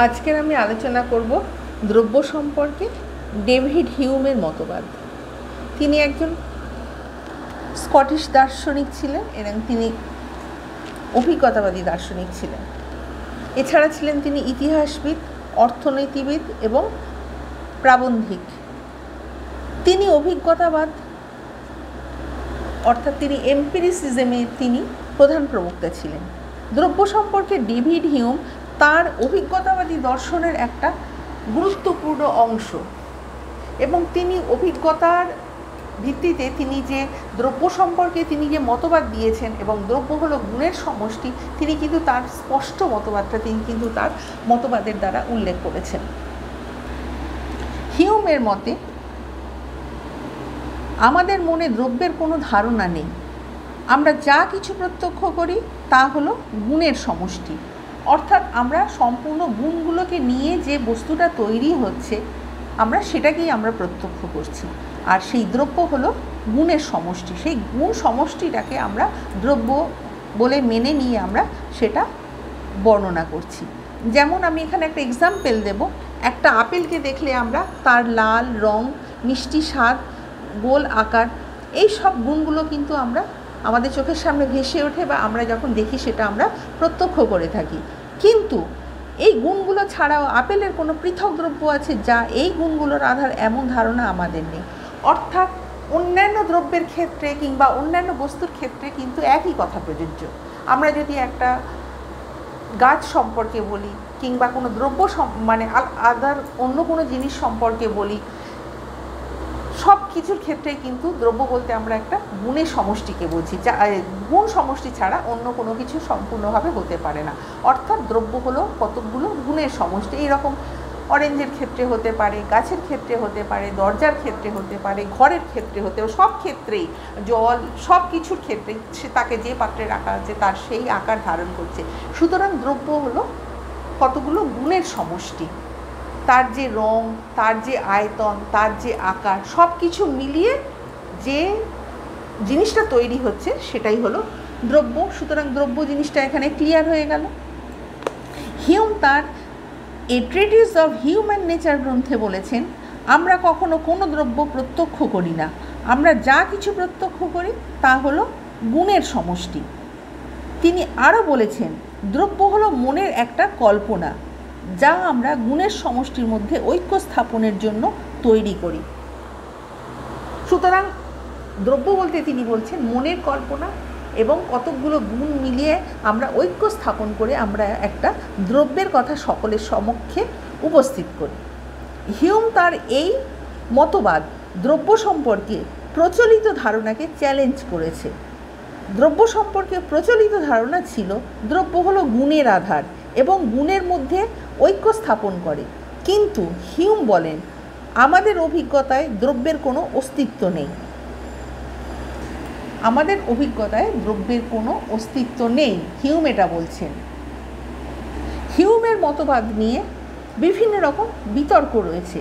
আজকের আমি আলোচনা করব দ্রব্য সম্পর্কে ডেভিড হিউমের মতবাদ। তিনি একজন স্কটিশ দার্শনিক ছিলেন এবং তিনি অভিজ্ঞতাবাদী দার্শনিক ছিলেন। এছাড়া ছিলেন তিনি ইতিহাসবিদ, অর্থনীতিবিদ এবং প্রাবন্ধিক। তিনি অভিজ্ঞতাবাদ অর্থাৎ তিনি এম্পিরিসিজমের তিনি প্রধান প্রবক্তা ছিলেন। দ্রব্য সম্পর্কে ডেভিড হিউম তার অভিজ্ঞতাবাদী দর্শনের একটা গুরুত্বপূর্ণ অংশ, এবং তিনি অভিজ্ঞতার ভিত্তিতে তিনি যে দ্রব্য সম্পর্কে তিনি যে মতবাদ দিয়েছেন এবং দ্রব্য হলো গুণের সমষ্টি, তিনি কিন্তু তার স্পষ্ট মতবাদটা তিনি কিন্তু তার মতবাদের দ্বারা উল্লেখ করেছেন। হিউমের মতে আমাদের মনে দ্রব্যের কোনো ধারণা নেই। আমরা যা কিছু প্রত্যক্ষ করি তা হলো গুণের সমষ্টি, অর্থাৎ আমরা সম্পূর্ণ গুণগুলোকে নিয়ে যে বস্তুটা তৈরি হচ্ছে আমরা সেটাকেই আমরা প্রত্যক্ষ করছি, আর সেই দ্রব্য হলো গুণের সমষ্টি। সেই গুণ সমষ্টিটাকে আমরা দ্রব্য বলে মেনে নিয়ে আমরা সেটা বর্ণনা করছি। যেমন আমি এখানে একটা এক্সাম্পল দেব। একটা আপেলকে দেখলে আমরা তার লাল রং, মিষ্টি স্বাদ, গোল আকার, এই সব গুণগুলো কিন্তু আমরা আমাদের চোখের সামনে ভেসে ওঠে বা আমরা যখন দেখি সেটা আমরা প্রত্যক্ষ করে থাকি। কিন্তু এই গুণগুলো ছাড়াও আপেলের কোনো পৃথক দ্রব্য আছে যা এই গুণগুলোর আধার, এমন ধারণা আমাদের নেই। অর্থাৎ অন্যান্য দ্রব্যের ক্ষেত্রে কিংবা অন্যান্য বস্তুর ক্ষেত্রে কিন্তু একই কথা প্রযোজ্য। আমরা যদি একটা গাছ সম্পর্কে বলি কিংবা কোনো দ্রব্য মানে আদার অন্য কোনো জিনিস সম্পর্কে বলি, সব কিছুর ক্ষেত্রে কিন্তু দ্রব্য বলতে আমরা একটা গুণের সমষ্টিকে বুঝি, যা গুণ সমষ্টি ছাড়া অন্য কোনো কিছু সম্পূর্ণভাবে হতে পারে না। অর্থাৎ দ্রব্য হলো কতকগুলো গুণের সমষ্টি। এইরকম অরেঞ্জের ক্ষেত্রে হতে পারে, গাছের ক্ষেত্রে হতে পারে, দরজার ক্ষেত্রে হতে পারে, ঘরের ক্ষেত্রে হতে পারে, সব ক্ষেত্রেই, জল, সব কিছুর ক্ষেত্রে সে তাকে যে পাত্রে রাখা আছে তার সেই আকার ধারণ করছে। সুতরাং দ্রব্য হলো কতগুলো গুণের সমষ্টি। তার যে রং, তার যে আয়তন, তার যে আকার, সব কিছু মিলিয়ে যে জিনিসটা তৈরি হচ্ছে সেটাই হলো দ্রব্য। সুতরাং দ্রব্য জিনিসটা এখানে ক্লিয়ার হয়ে গেল। হিউম তার এ ট্রিটিস অফ হিউম্যান নেচার গ্রন্থে বলেছেন, আমরা কখনো কোনো দ্রব্য প্রত্যক্ষ করি না। আমরা যা কিছু প্রত্যক্ষ করি তা হলো গুণের সমষ্টি। তিনি আরও বলেছেন, দ্রব্য হলো মনের একটা কল্পনা যা আমরা গুণের সমষ্টির মধ্যে ঐক্য স্থাপনের জন্য তৈরি করি। সুতরাং দ্রব্য বলতে তিনি বলছেন মনের কল্পনা এবং কতকগুলো গুণ মিলিয়ে আমরা ঐক্য স্থাপন করে আমরা একটা দ্রব্যের কথা সকলের সমক্ষে উপস্থিত করি। হিউম তার এই মতবাদ দ্রব্য সম্পর্কে প্রচলিত ধারণাকে চ্যালেঞ্জ করেছে। দ্রব্য সম্পর্কে প্রচলিত ধারণা ছিল দ্রব্য হলো গুণের আধার এবং গুণের মধ্যে ঐক্য স্থাপন করে। কিন্তু হিউম বলেন, আমাদের অভিজ্ঞতায় দ্রব্যের কোনো অস্তিত্ব নেই। আমাদের অভিজ্ঞতায় দ্রব্যের কোনো অস্তিত্ব নেই, হিউম এটা বলছেন। হিউমের মতবাদ নিয়ে বিভিন্ন রকম বিতর্ক রয়েছে।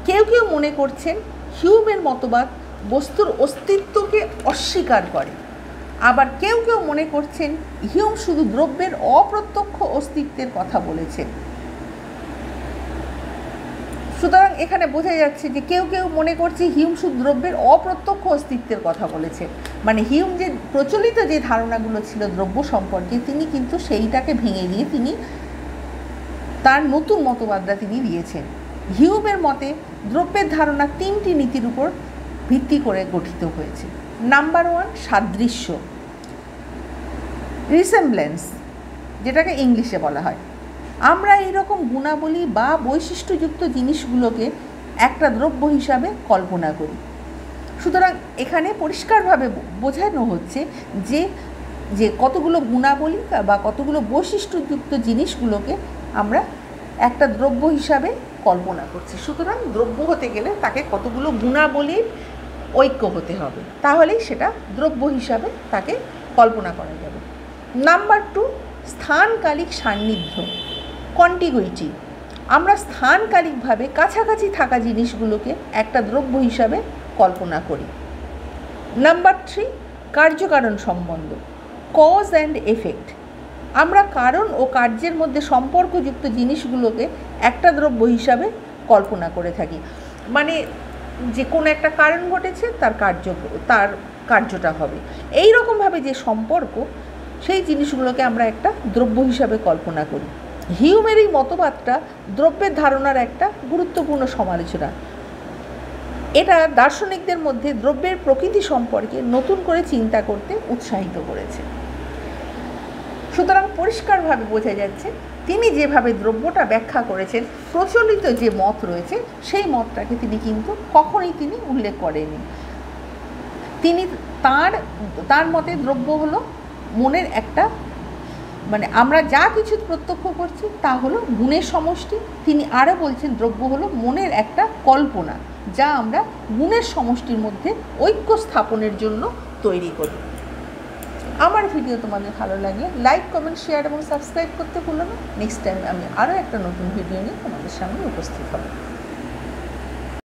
কেউ কেউ মনে করছেন হিউমের মতবাদ বস্তুর অস্তিত্বকে অস্বীকার করে, আবার কেউ কেউ মনে করছেন হিউম শুধু দ্রব্যের অপ্রত্যক্ষ অস্তিত্বের কথা বলেছেন। সুতরাং এখানে বোঝা যাচ্ছে যে কেউ কেউ মনে করছে হিউম শুধু দ্রব্যের অপ্রত্যক্ষ অস্তিত্বের কথা বলেছেন। মানে হিউম যে প্রচলিত যে ধারণাগুলো ছিল দ্রব্য সম্পর্কে, তিনি কিন্তু সেইটাকে ভেঙে দিয়ে তিনি তার নতুন মতবাদটা তিনি দিয়েছেন। হিউমের মতে দ্রব্যের ধারণা তিনটি নীতির উপর ভিত্তি করে গঠিত হয়েছে। নাম্বার 1, সাদৃশ্য, রিসেমব্লেন্স, যেটাকে ইংলিশে বলা হয়। আমরা এইরকম গুণাবলী বা বৈশিষ্ট্যযুক্ত জিনিসগুলোকে একটা দ্রব্য হিসাবে কল্পনা করি। সুতরাং এখানে পরিষ্কারভাবে বোঝানো হচ্ছে যে কতগুলো গুণাবলী বা কতগুলো বৈশিষ্ট্যযুক্ত জিনিসগুলোকে আমরা একটা দ্রব্য হিসাবে কল্পনা করছি। সুতরাং দ্রব্য হতে গেলে তাকে কতগুলো গুণাবলীর ঐক্য হতে হবে, তাহলেই সেটা দ্রব্য হিসাবে তাকে কল্পনা করা যাবে। নাম্বার 2, স্থানকালিক সান্নিধ্য, কন্টিগুইটি। আমরা স্থানকালিকভাবে কাছাকাছি থাকা জিনিসগুলোকে একটা দ্রব্য হিসাবে কল্পনা করি। নাম্বার 3, কার্যকারণ সম্বন্ধ, কজ অ্যান্ড এফেক্ট। আমরা কারণ ও কার্যের মধ্যে সম্পর্কযুক্ত জিনিসগুলোকে একটা দ্রব্য হিসাবে কল্পনা করে থাকি। মানে যে কোনো একটা কারণ ঘটেছে, তার কার্যটা হবে। এই রকমভাবে যে সম্পর্ক, সেই জিনিসগুলোকে আমরা একটা দ্রব্য হিসাবে কল্পনা করি। হিউমের এই মতবাদটা দ্রব্যের ধারণার একটা গুরুত্বপূর্ণ সমালোচনা। এটা দার্শনিকদের মধ্যে দ্রব্যের প্রকৃতি সম্পর্কে নতুন করে চিন্তা করতে উৎসাহিত করেছে। সুতরাং পরিষ্কারভাবে বোঝা যাচ্ছে তিনি যেভাবে দ্রব্যটা ব্যাখ্যা করেছেন, প্রচলিত যে মত রয়েছে সেই মতটাকে তিনি কিন্তু কখনোই তিনি উল্লেখ করেননি। তিনি তার মতে দ্রব্য হলো মনের একটা, মানে আমরা যা কিছু প্রত্যক্ষ করছি তা হলো গুণের সমষ্টি। তিনি আরও বলছেন দ্রব্য হলো মনের একটা কল্পনা, যা আমরা গুণের সমষ্টির মধ্যে ঐক্য স্থাপনের জন্য তৈরি করি। আমার ভিডিও তোমাদের ভালো লাগলে লাইক, কমেন্ট, শেয়ার এবং সাবস্ক্রাইব করতে ভুলো না। নেক্সট টাইম আমি আরও একটা নতুন ভিডিও নিয়ে তোমাদের সামনে উপস্থিত হব।